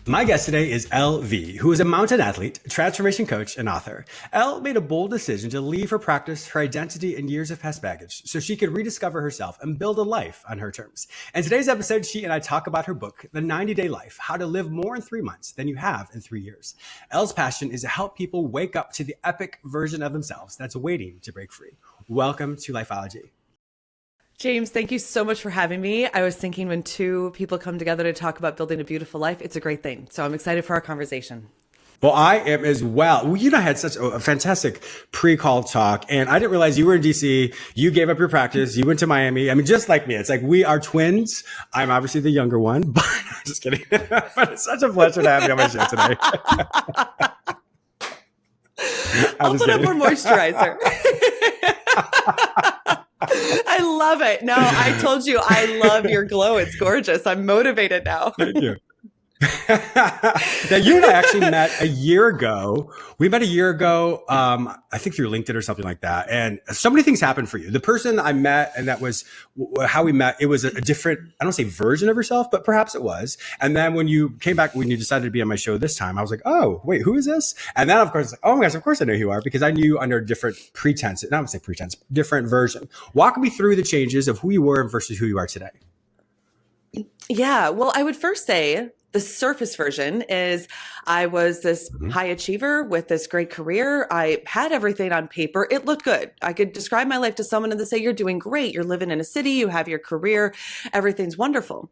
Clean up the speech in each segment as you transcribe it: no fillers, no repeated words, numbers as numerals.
My guest today is Elle V, who is a mountain athlete, transformation coach, and author. Elle made a bold decision to leave her practice, her identity, and years of past baggage so she could rediscover herself and build a life on her terms. In today's episode, she and I talk about her book, The 90-Day Life, How to Live More in 3 months than you have in 3 years. Elle's passion is to help people wake up to the epic version of themselves that's waiting to break free. Welcome to Lifeology. James, thank you so much for having me. I was thinking when two people come together to talk about building a beautiful life, it's a great thing. So I'm excited for our conversation. Well, I am as well. You and I had such a fantastic pre-call talk, and I didn't realize you were in DC. You gave up your practice. You went to Miami. I mean, just like me. It's like we are twins. I'm obviously the younger one, but I'm just kidding. But it's such a pleasure to have you on my show today. I'll put up more moisturizer. I love it. No, I told you I love your glow. It's gorgeous. I'm motivated now. Thank you. Now, you and I actually met a year ago. We met a year ago, I think through LinkedIn or something like that. And so many things happened for you. The person I met, and that was how we met, it was a different, I don't say version of yourself, but perhaps it was. And then when you came back, when you decided to be on my show this time, I was like, oh, wait, who is this? And then, of course, oh my gosh, of course I know who you are, because I knew you under a different pretense. Not to say pretense, different version. Walk me through the changes of who you were versus who you are today. Yeah, well, I would first say the surface version is I was this high achiever with this great career. I had everything on paper. It looked good. I could describe my life to someone and they say, you're doing great. You're living in a city. You have your career. Everything's wonderful.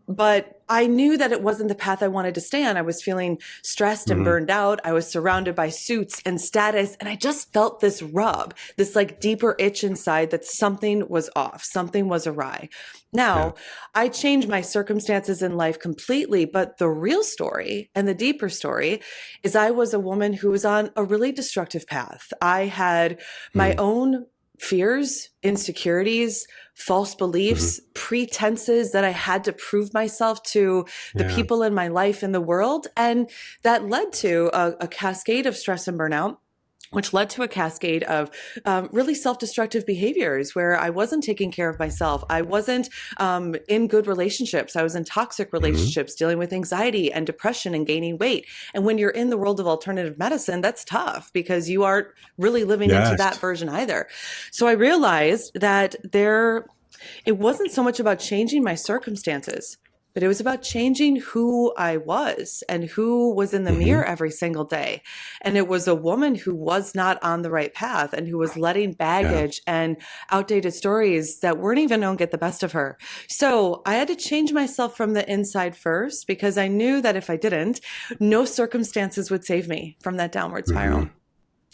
But I knew that it wasn't the path I wanted to stay on. I was feeling stressed and burned out. I was surrounded by suits and status. And I just felt this rub, this like deeper itch inside that something was off. Something was awry. Now, I changed my circumstances in life completely, but the real story and the deeper story is I was a woman who was on a really destructive path. I had my own fears, insecurities, false beliefs, pretenses that I had to prove myself to the people in my life and the world. And that led to a cascade of stress and burnout, which led to a cascade of really self-destructive behaviors where I wasn't taking care of myself. I wasn't in good relationships. I was in toxic relationships, dealing with anxiety and depression and gaining weight. And when you're in the world of alternative medicine, that's tough because you aren't really living into that version either. So I realized that it wasn't so much about changing my circumstances, but it was about changing who I was and who was in the mirror every single day. And it was a woman who was not on the right path and who was letting baggage and outdated stories that weren't even known get the best of her. So I had to change myself from the inside first because I knew that if I didn't, no circumstances would save me from that downward spiral.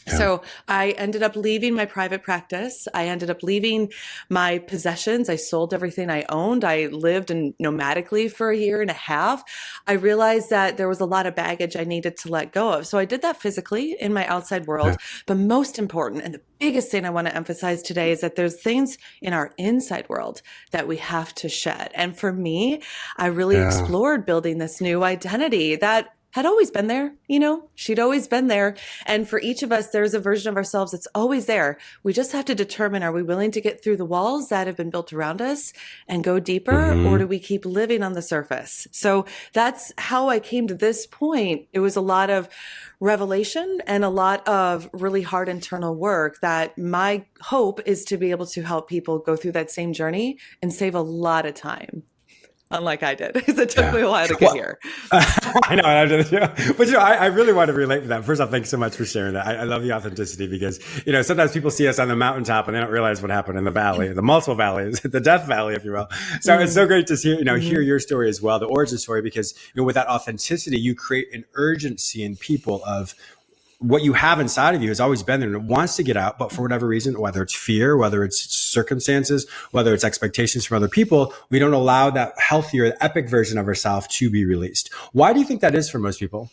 So I ended up leaving my private practice. I ended up leaving my possessions. I sold everything I owned. I lived nomadically for a year and a half. I realized that there was a lot of baggage I needed to let go of. So I did that physically in my outside world. But most important, and the biggest thing I want to emphasize today is that there's things in our inside world that we have to shed. And for me, I really explored building this new identity that had always been there, she'd always been there. And for each of us, there's a version of ourselves that's always there. We just have to determine, are we willing to get through the walls that have been built around us and go deeper, or do we keep living on the surface? So that's how I came to this point. It was a lot of revelation and a lot of really hard internal work that my hope is to be able to help people go through that same journey and save a lot of time. Unlike I did, because it took me a while to get here. I know, but I really want to relate to that. First off, thanks so much for sharing that. I love the authenticity because sometimes people see us on the mountaintop and they don't realize what happened in the valley, the multiple valleys, the death valley, if you will. So it's so great to see hear your story as well, the origin story, because with that authenticity, you create an urgency in people of what you have inside of you has always been there and it wants to get out, but for whatever reason, whether it's fear, whether it's circumstances, whether it's expectations from other people, we don't allow that healthier, epic version of ourselves to be released. Why do you think that is for most people?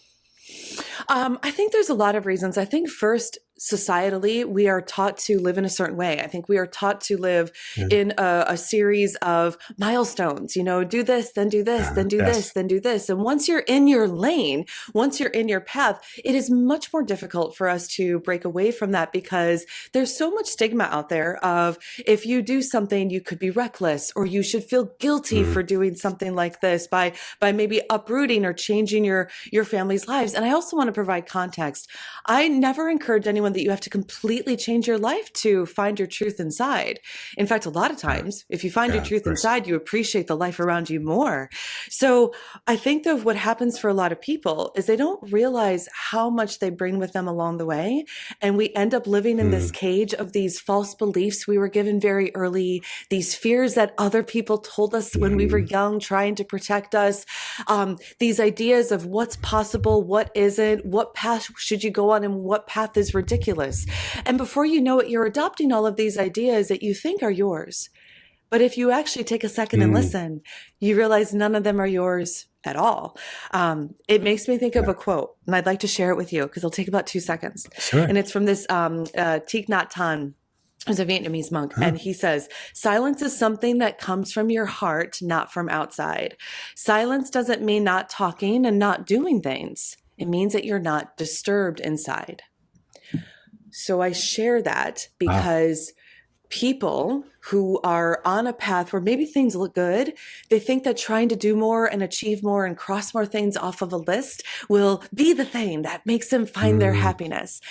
I think there's a lot of reasons. I think first, societally, we are taught to live in a certain way. I think we are taught to live Yeah. in a series of milestones, do this, then do this, then do this, then do this. And once you're in your lane, once you're in your path, it is much more difficult for us to break away from that, because there's so much stigma out there of, if you do something, you could be reckless, or you should feel guilty for doing something like this by maybe uprooting or changing your family's lives. And I also want to provide context. I never encourage anyone that you have to completely change your life to find your truth inside. In fact, a lot of times, if you find your truth inside, you appreciate the life around you more. So I think that what happens for a lot of people is they don't realize how much they bring with them along the way. And we end up living in this cage of these false beliefs we were given very early, these fears that other people told us when we were young, trying to protect us, these ideas of what's possible, what isn't, what path should you go on, and what path is ridiculous. And before you know it, you're adopting all of these ideas that you think are yours. But if you actually take a second and listen, you realize none of them are yours at all. It makes me think of a quote, and I'd like to share it with you because it'll take about 2 seconds. Sure. And it's from this Thich Nhat Hanh, who's a Vietnamese monk. And he says, silence is something that comes from your heart, not from outside. Silence doesn't mean not talking and not doing things. It means that you're not disturbed inside. So I share that because people who are on a path where maybe things look good, they think that trying to do more and achieve more and cross more things off of a list will be the thing that makes them find their happiness.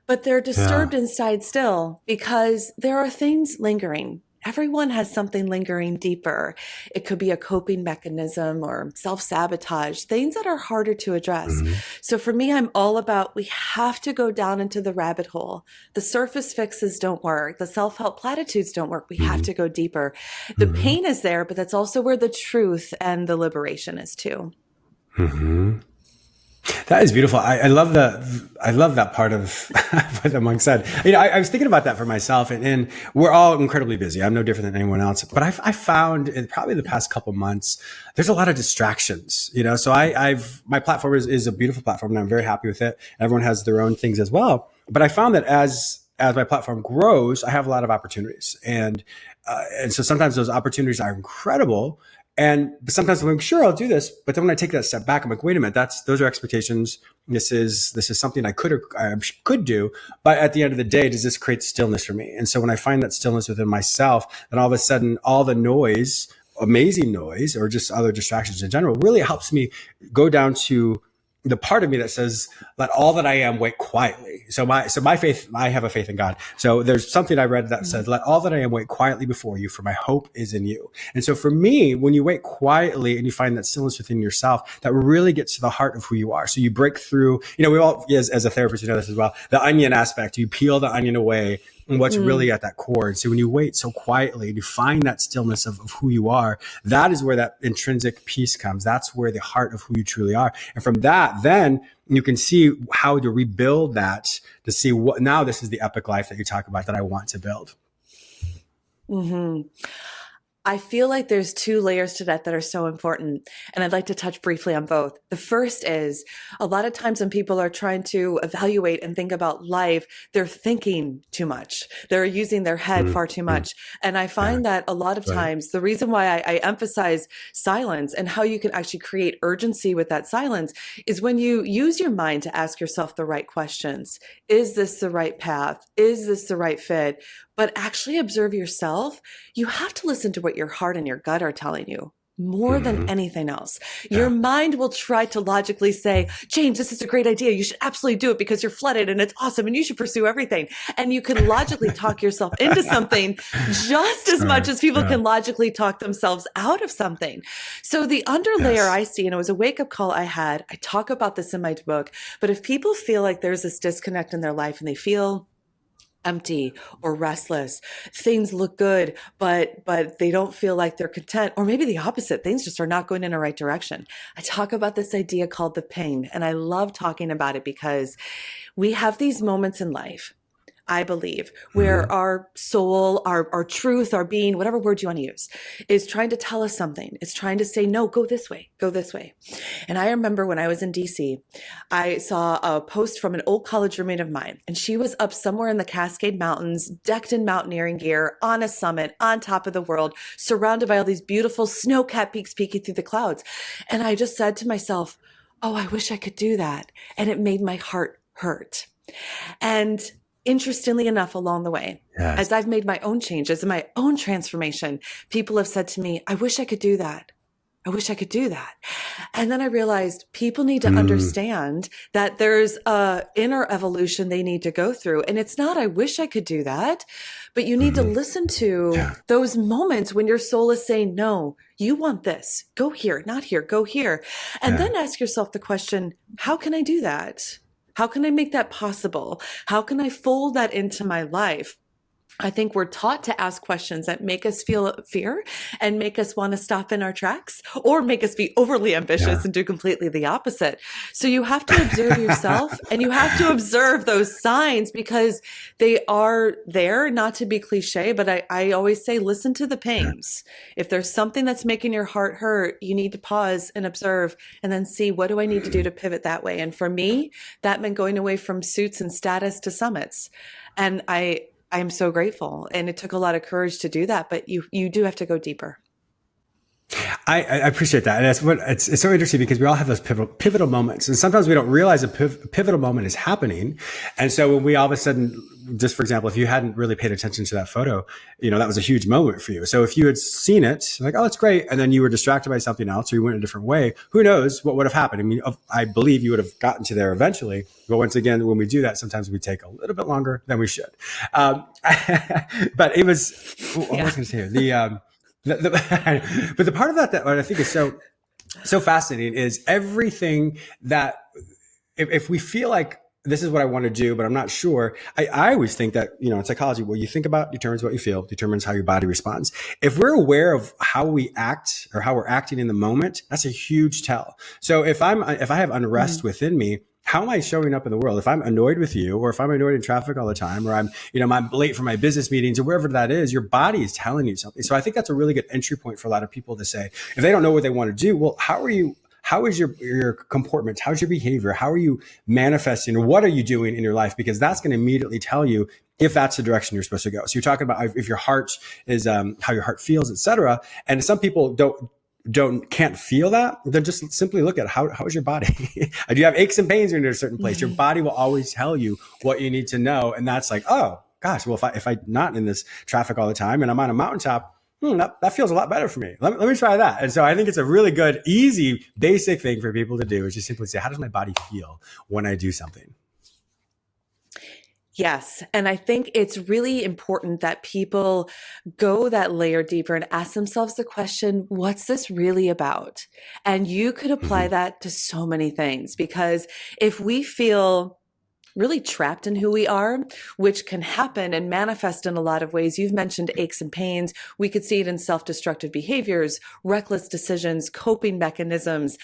But they're disturbed inside still because there are things lingering. Everyone has something lingering deeper. It could be a coping mechanism or self-sabotage, things that are harder to address. So for me, I'm all about, we have to go down into the rabbit hole. The surface fixes don't work. The self-help platitudes don't work. We have to go deeper. The pain is there, but that's also where the truth and the liberation is too. That is beautiful. I love that part of what the monk said. I was thinking about that for myself, and we're all incredibly busy. I'm no different than anyone else, but I found in probably the past couple months, there's a lot of distractions, so my platform is a beautiful platform and I'm very happy with it. Everyone has their own things as well. But I found that as my platform grows, I have a lot of opportunities. And so sometimes those opportunities are incredible. And sometimes I'm like, sure, I'll do this. But then when I take that step back, I'm like, wait a minute, those are expectations. This is something I could do. But at the end of the day, does this create stillness for me? And so when I find that stillness within myself, then all of a sudden, all the noise, amazing noise, or just other distractions in general, really helps me go down to the part of me that says, let all that I am wait quietly. So my faith, I have a faith in God. So there's something I read that says, let all that I am wait quietly before you, for my hope is in you. And so for me, when you wait quietly and you find that stillness within yourself, that really gets to the heart of who you are. So you break through, we all, as a therapist, this as well, the onion aspect, you peel the onion away and what's really at that core. And so when you wait so quietly and you find that stillness of who you are, that is where that intrinsic peace comes. That's where the heart of who you truly are. And from that, then you can see how to rebuild that, to see what, now this is the epic life that you talk about that I want to build. I feel like there's 2 layers to that are so important. And I'd like to touch briefly on both. The first is, a lot of times when people are trying to evaluate and think about life, they're thinking too much. They're using their head far too much. And I find that a lot of times, the reason why I emphasize silence and how you can actually create urgency with that silence is when you use your mind to ask yourself the right questions. Is this the right path? Is this the right fit? But actually observe yourself. You have to listen to what your heart and your gut are telling you more than anything else. Your mind will try to logically say, James, this is a great idea. You should absolutely do it because you're flooded and it's awesome and you should pursue everything. And you can logically talk yourself into something just as much as people can logically talk themselves out of something. So the underlayer I see, and it was a wake-up call I had, I talk about this in my book, but if people feel like there's this disconnect in their life and they feel empty or restless, things look good, but they don't feel like they're content, or maybe the opposite, things just are not going in the right direction. I talk about this idea called the ping, and I love talking about it because we have these moments in life I believe, Mm-hmm. where our soul, our truth, our being, whatever word you want to use, is trying to tell us something. It's trying to say, no, go this way, go this way. And I remember when I was in DC, I saw a post from an old college roommate of mine, and she was up somewhere in the Cascade Mountains, decked in mountaineering gear, on a summit, on top of the world, surrounded by all these beautiful snow-capped peaks peeking through the clouds. And I just said to myself, oh, I wish I could do that. And it made my heart hurt. And interestingly enough, along the way, Yes. as I've made my own changes and my own transformation, people have said to me, I wish I could do that. I wish I could do that. And then I realized people need to Mm. understand that there's a inner evolution they need to go through. And it's not, I wish I could do that, but you need to Mm-hmm. listen to Yeah. those moments when your soul is saying, no, you want this, go here, not here, go here. And Yeah. then ask yourself the question, how can I do that? How can I make that possible? How can I fold that into my life? I think we're taught to ask questions that make us feel fear and make us want to stop in our tracks, or make us be overly ambitious Yeah. and do completely the opposite. So you have to observe yourself, and you have to observe those signs, because they are there, not to be cliche, but I always say, listen to the Yeah. pings. If there's something that's making your heart hurt, you need to pause and observe, and then see, what do I need to do to pivot that way? And for me, that meant going away from suits and status to summits. And I'm so grateful. And it took a lot of courage to do that, but you do have to go deeper. I appreciate that. And it's so interesting because we all have those pivotal moments. And sometimes we don't realize a pivotal moment is happening. And so when we all of a sudden, just for example, if you hadn't really paid attention to that photo, that was a huge moment for you. So if you had seen it, like, oh, it's great. And then you were distracted by something else, or you went a different way, who knows what would have happened? I mean, I believe you would have gotten to there eventually. But once again, when we do that, sometimes we take a little bit longer than we should. But it was, what was I going to say here? But the part of that what I think is so fascinating is everything that if we feel like this is what I want to do, but I'm not sure. I always think that, in psychology, what you think about determines what you feel, determines how your body responds. If we're aware of how we act or how we're acting in the moment, that's a huge tell. So if I have unrest within me, how am I showing up in the world? If I'm annoyed with you, or if I'm annoyed in traffic all the time, or I'm late for my business meetings, or wherever that is, your body is telling you something. So I think that's a really good entry point for a lot of people to say, if they don't know what they want to do, well, how is your comportment? How's your behavior? How are you manifesting? What are you doing in your life? Because that's going to immediately tell you if that's the direction you're supposed to go. So you're talking about if your heart is how your heart feels, etc. And some people can't feel that, then just simply look at how is your body? Do you have aches and pains when you're in a certain place? Your body will always tell you what you need to know. And that's like, oh gosh, well, if I'm not in this traffic all the time and I'm on a mountaintop, that feels a lot better for me. Let me try that. And so I think it's a really good, easy, basic thing for people to do, is just simply say, how does my body feel when I do something? Yes. And I think it's really important that people go that layer deeper and ask themselves the question, what's this really about? And you could apply Mm-hmm. that to so many things, because if we feel really trapped in who we are, which can happen and manifest in a lot of ways. You've mentioned aches and pains. We could see it in self-destructive behaviors, reckless decisions, coping mechanisms,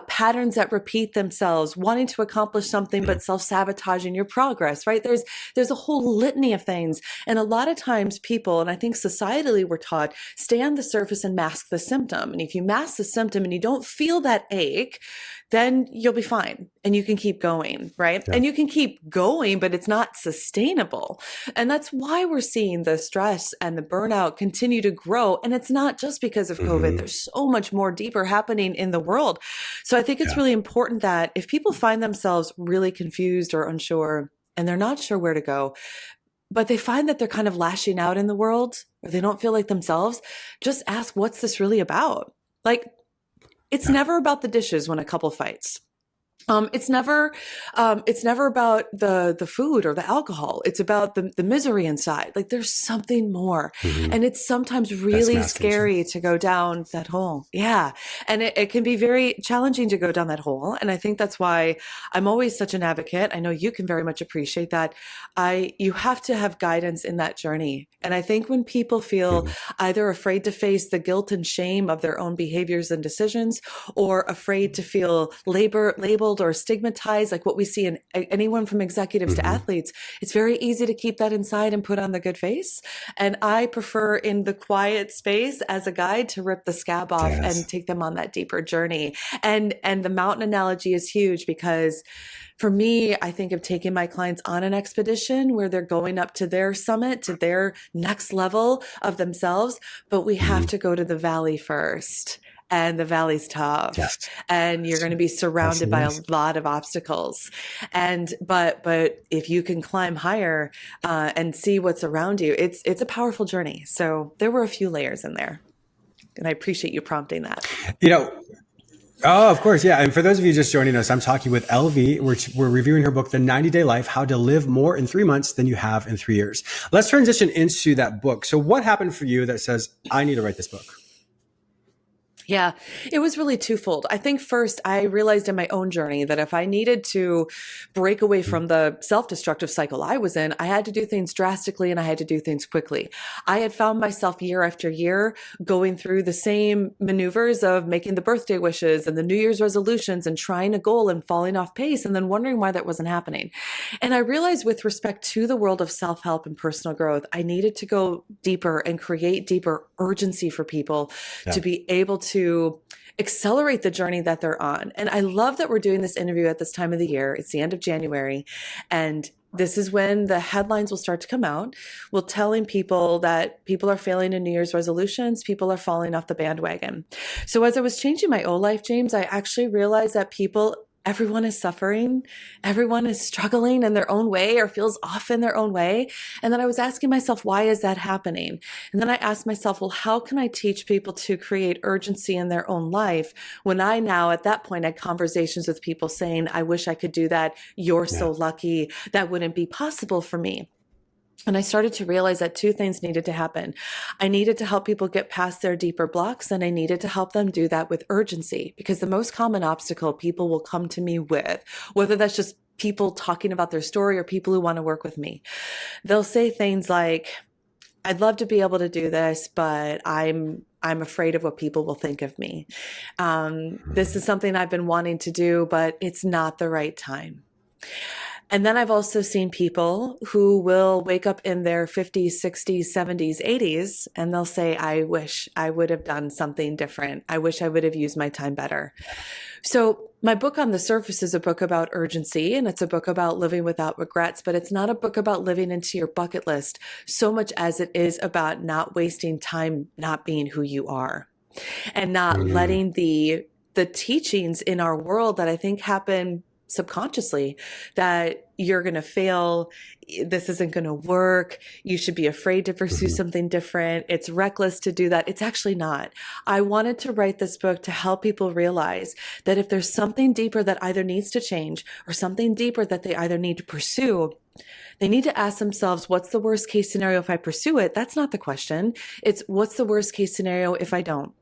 patterns that repeat themselves, wanting to accomplish something but self-sabotaging your progress, right? There's a whole litany of things. And a lot of times people, and I think societally we're taught, stay on the surface and mask the symptom. And if you mask the symptom and you don't feel that ache, then you'll be fine and you can keep going, right? Yeah. And you can keep going, but it's not sustainable. And that's why we're seeing the stress and the burnout continue to grow. And it's not just because of COVID. Mm-hmm. There's so much more deeper happening in the world. So I think it's really important that if people find themselves really confused or unsure, and they're not sure where to go, but they find that they're kind of lashing out in the world, or they don't feel like themselves, just ask, what's this really about? Like, it's never about the dishes when a couple fights. It's never about the food or the alcohol. It's about the misery inside. Like, there's something more. Mm-hmm. And it's sometimes really scary to go down that hole. Yeah. And it can be very challenging to go down that hole. And I think that's why I'm always such an advocate. I know you can very much appreciate that. You have to have guidance in that journey. And I think when people feel either afraid to face the guilt and shame of their own behaviors and decisions, or afraid to feel labeled labeled or stigmatized, like what we see in anyone from executives to athletes, it's very easy to keep that inside and put on the good face. And I prefer in the quiet space as a guide to rip the scab off and take them on that deeper journey. And the mountain analogy is huge because for me, I think of taking my clients on an expedition where they're going up to their summit, to their next level of themselves, but we have to go to the valley first. And the valley's tough. Yes. And you're going to be surrounded by a lot of obstacles. But if you can climb higher and see what's around you, it's a powerful journey. So there were a few layers in there. And I appreciate you prompting that. Oh, of course. Yeah. And for those of you just joining us, I'm talking with Elle V. We're reviewing her book, The 90-Day Life, How to Live More in 3 Months Than You Have in 3 Years. Let's transition into that book. So what happened for you that says, I need to write this book? Yeah, it was really twofold. I think first, I realized in my own journey that if I needed to break away from the self-destructive cycle I was in, I had to do things drastically and I had to do things quickly. I had found myself year after year going through the same maneuvers of making the birthday wishes and the New Year's resolutions and trying a goal and falling off pace and then wondering why that wasn't happening. And I realized with respect to the world of self-help and personal growth, I needed to go deeper and create deeper urgency for people to be able to accelerate the journey that they're on. And I love that we're doing this interview at this time of the year. It's the end of January. And this is when the headlines will start to come out. We're telling people that people are failing in New Year's resolutions. People are falling off the bandwagon. So as I was changing my own life, James, I actually realized that everyone is suffering. Everyone is struggling in their own way or feels off in their own way. And then I was asking myself, why is that happening? And then I asked myself, well, how can I teach people to create urgency in their own life when I now at that point had conversations with people saying, I wish I could do that. You're so lucky. That wouldn't be possible for me. And I started to realize that two things needed to happen. I needed to help people get past their deeper blocks, and I needed to help them do that with urgency, because the most common obstacle people will come to me with, whether that's just people talking about their story or people who want to work with me, they'll say things like, I'd love to be able to do this, but I'm afraid of what people will think of me. This is something I've been wanting to do, but it's not the right time. And then I've also seen people who will wake up in their 50s, 60s, 70s, 80s, and they'll say, I wish I would have done something different. I wish I would have used my time better. So my book on the surface is a book about urgency, and it's a book about living without regrets, but it's not a book about living into your bucket list so much as it is about not wasting time, not being who you are, and not letting the teachings in our world that I think happen subconsciously, that you're going to fail, this isn't going to work, you should be afraid to pursue something different, it's reckless to do that. It's actually not. I wanted to write this book to help people realize that if there's something deeper that either needs to change or something deeper that they either need to pursue, they need to ask themselves, what's the worst case scenario if I pursue it? That's not the question. It's what's the worst case scenario if I don't?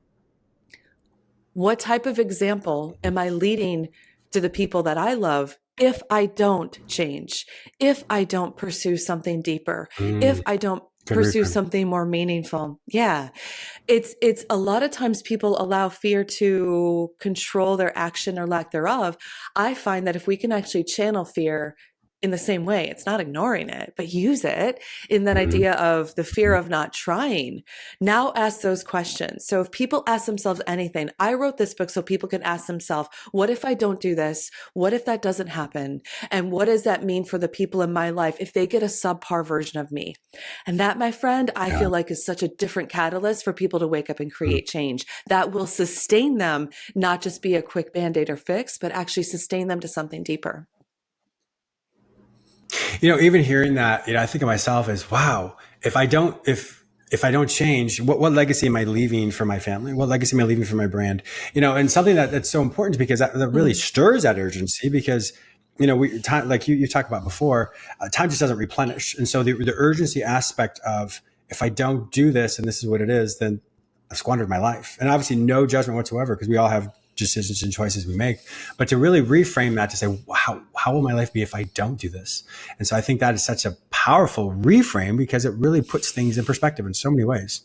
What type of example am I leading to the people that I love if I don't change, if I don't pursue something deeper, if I don't pursue something more meaningful? Yeah. It's a lot of times people allow fear to control their action or lack thereof. I find that if we can actually channel fear in the same way, it's not ignoring it, but use it in that idea of the fear of not trying. Now ask those questions. So if people ask themselves anything, I wrote this book so people can ask themselves, what if I don't do this? What if that doesn't happen? And what does that mean for the people in my life if they get a subpar version of me? And that, my friend, I feel like is such a different catalyst for people to wake up and create change that will sustain them, not just be a quick Band-Aid or fix, but actually sustain them to something deeper. Even hearing that, I think of myself as, wow, if I don't change, what legacy am I leaving for my family? What legacy am I leaving for my brand? And something that's so important, because that really stirs that urgency, because, time, like you talked about before, time just doesn't replenish. And so the urgency aspect of, if I don't do this and this is what it is, then I've squandered my life. And obviously no judgment whatsoever, because we all have decisions and choices we make, but to really reframe that to say, how will my life be if I don't do this? And so I think that is such a powerful reframe, because it really puts things in perspective in so many ways.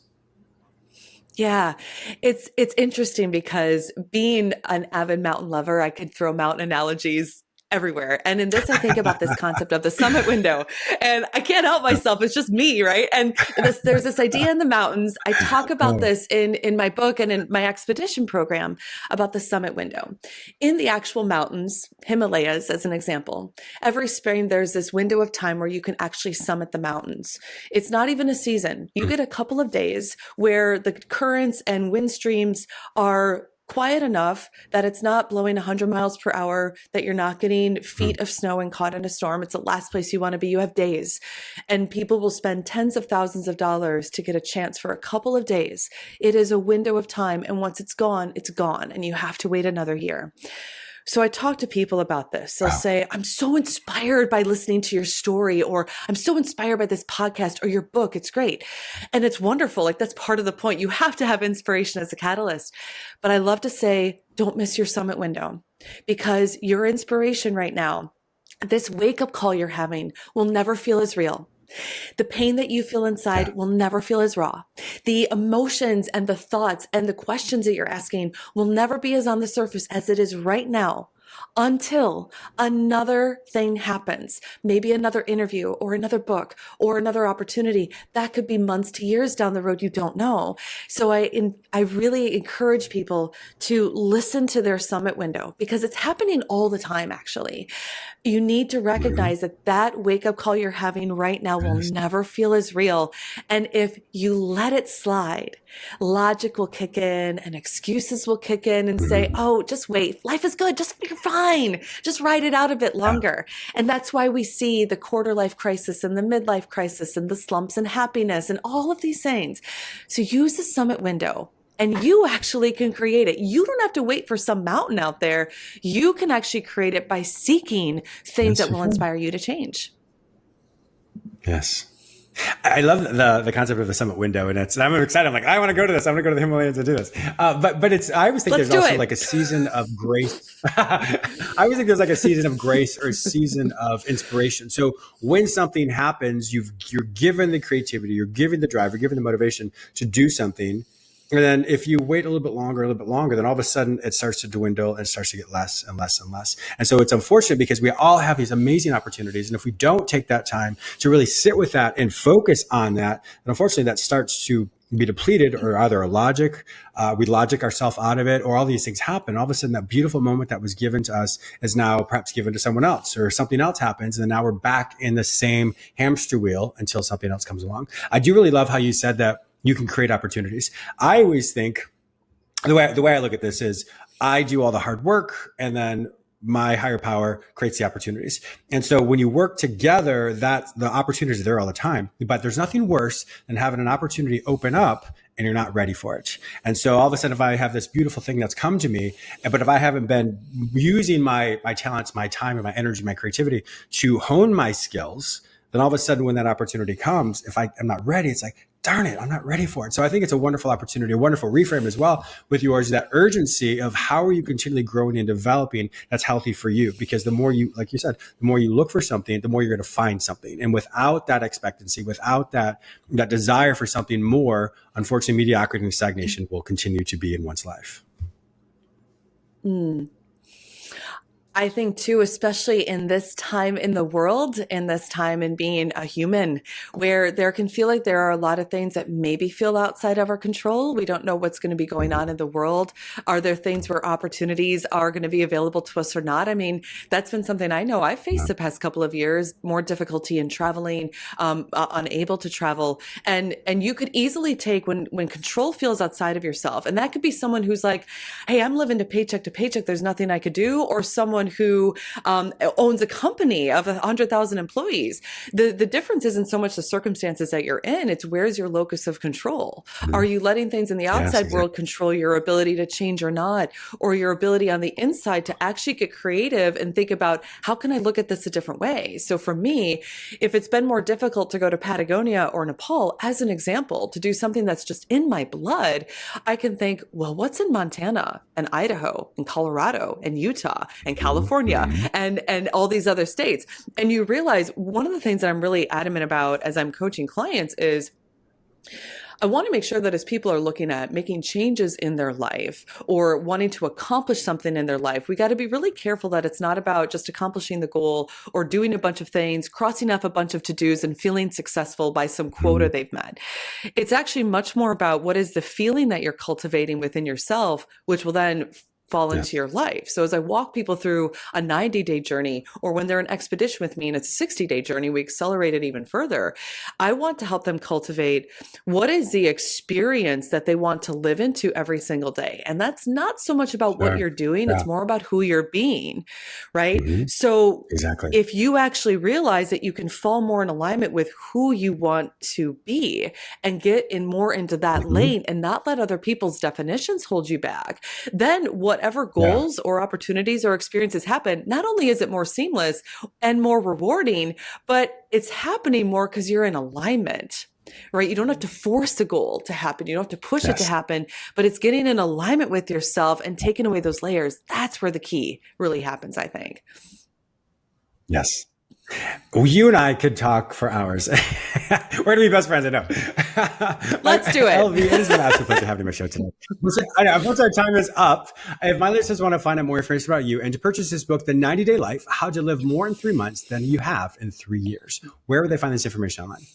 Yeah, it's interesting because being an avid mountain lover, I could throw mountain analogies everywhere. And in this, I think about this concept of the summit window, and I can't help myself. It's just me, right? And there's this idea in the mountains. I talk about Oh, this in my book and in my expedition program about the summit window. In the actual mountains, Himalayas, as an example, every spring there's this window of time where you can actually summit the mountains. It's not even a season. You get a couple of days where the currents and wind streams are quiet enough that it's not blowing 100 miles per hour, that you're not getting feet of snow and caught in a storm. It's the last place you want to be. You have days, and people will spend tens of thousands of dollars to get a chance for a couple of days. It is a window of time, and once it's gone, and you have to wait another year. So I talk to people about this. They'll say, I'm so inspired by listening to your story, or I'm so inspired by this podcast or your book. It's great. And it's wonderful. Like, that's part of the point. You have to have inspiration as a catalyst. But I love to say, don't miss your summit window, because your inspiration right now, this wake up call you're having, will never feel as real. The pain that you feel inside will never feel as raw. The emotions and the thoughts and the questions that you're asking will never be as on the surface as it is right now, until another thing happens, maybe another interview or another book or another opportunity. That could be months to years down the road. You don't know. So I really encourage people to listen to their summit window, because it's happening all the time, actually. You need to recognize that wake up call you're having right now will never feel as real. And if you let it slide, logic will kick in and excuses will kick in and say, oh, just wait. Life is good. You're fine. Just ride it out a bit longer. And that's why we see the quarter life crisis and the midlife crisis and the slumps and happiness and all of these things. So use the summit window. And you actually can create it. You don't have to wait for some mountain out there. You can actually create it by seeking things that will inspire you to change. yes. I love the concept of the summit window, and I'm excited. I'm like, I want to go to this. I'm going to go to the Himalayas and do this. But I always think there's also like a season of grace. I always think there's like a season of grace or a season of inspiration. So when something happens, you're given the creativity, you're given the drive, you're given the motivation to do something. And then if you wait a little bit longer, then all of a sudden it starts to dwindle and it starts to get less and less and less. And so it's unfortunate, because we all have these amazing opportunities. And if we don't take that time to really sit with that and focus on that, then unfortunately that starts to be depleted, or either we logic ourselves out of it, or all these things happen. All of a sudden that beautiful moment that was given to us is now perhaps given to someone else, or something else happens. And then now we're back in the same hamster wheel until something else comes along. I do really love how you said that you can create opportunities. I always think the way I look at this is, I do all the hard work, and then my higher power creates the opportunities. And so when you work together, that the opportunities are there all the time. But there's nothing worse than having an opportunity open up and you're not ready for it. And so all of a sudden, if I have this beautiful thing that's come to me, but if I haven't been using my talents, my time, and my energy, my creativity to hone my skills, then all of a sudden when that opportunity comes, if I'm not ready, it's like, darn it, I'm not ready for it. So I think it's a wonderful opportunity, a wonderful reframe as well with yours, that urgency of how are you continually growing and developing that's healthy for you? Because the more you, like you said, the more you look for something, the more you're going to find something. And without that expectancy, without that desire for something more, unfortunately, mediocrity and stagnation will continue to be in one's life. I think too, especially in this time in the world, in this time in being a human, where there can feel like there are a lot of things that maybe feel outside of our control. We don't know what's going to be going on in the world. Are there things where opportunities are going to be available to us or not? I mean, that's been something I know I've faced the past couple of years, more difficulty in traveling, unable to travel. And you could easily take when control feels outside of yourself. And that could be someone who's like, hey, I'm living to paycheck. There's nothing I could do. Or someone who owns a company of 100,000 employees. The difference isn't so much the circumstances that you're in, it's where's your locus of control. Are you letting things in the outside world control your ability to change or not, or your ability on the inside to actually get creative and think about, how can I look at this a different way? So for me, if it's been more difficult to go to Patagonia or Nepal, as an example, to do something that's just in my blood, I can think, well, what's in Montana and Idaho and Colorado and Utah and California and all these other states? And you realize one of the things that I'm really adamant about as I'm coaching clients is, I want to make sure that as people are looking at making changes in their life or wanting to accomplish something in their life, we got to be really careful that it's not about just accomplishing the goal or doing a bunch of things, crossing off a bunch of to-dos and feeling successful by some quota they've met. It's actually much more about what is the feeling that you're cultivating within yourself, which will then fall into your life. So as I walk people through a 90-day journey, or when they're in expedition with me and it's a 60-day journey, we accelerate it even further. I want to help them cultivate what is the experience that they want to live into every single day. And that's not so much about what you're doing. It's more about who you're being, right? So Exactly. if you actually realize that you can fall more in alignment with who you want to be and get in more into that lane and not let other people's definitions hold you back, then whatever goals or opportunities or experiences happen, not only is it more seamless and more rewarding, but it's happening more because you're in alignment, right? You don't have to force the goal to happen. You don't have to push it to happen, but it's getting in alignment with yourself and taking away those layers. That's where the key really happens, I think. Yes. Well, you and I could talk for hours. We're going to be best friends, I know. Let's do it. Elle V, it is an absolute pleasure having you on my show today. Listen, I know, once our time is up, if my listeners want to find out more information about you and to purchase this book, The 90-Day Life, How to Live More in 3 Months Than You Have in 3 Years, where would they find this information online?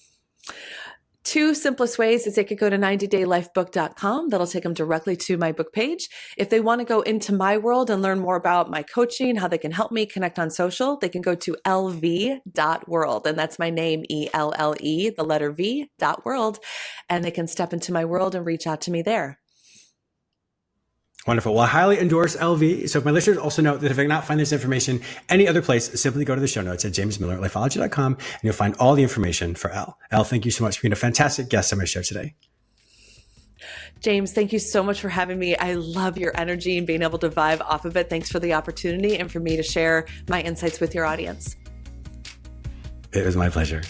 Two simplest ways is they could go to 90daylifebook.com. That'll take them directly to my book page. If they want to go into my world and learn more about my coaching, how they can help me connect on social, they can go to lv.world. And that's my name, ELLE, the letter V.world. And they can step into my world and reach out to me there. Wonderful. Well, I highly endorse Elle V. So if my listeners also know that if I cannot find this information any other place, simply go to the show notes at jamesmiller@lifeology.com and you'll find all the information for Elle. Elle, thank you so much for being a fantastic guest on my show today. James, thank you so much for having me. I love your energy and being able to vibe off of it. Thanks for the opportunity and for me to share my insights with your audience. It was my pleasure.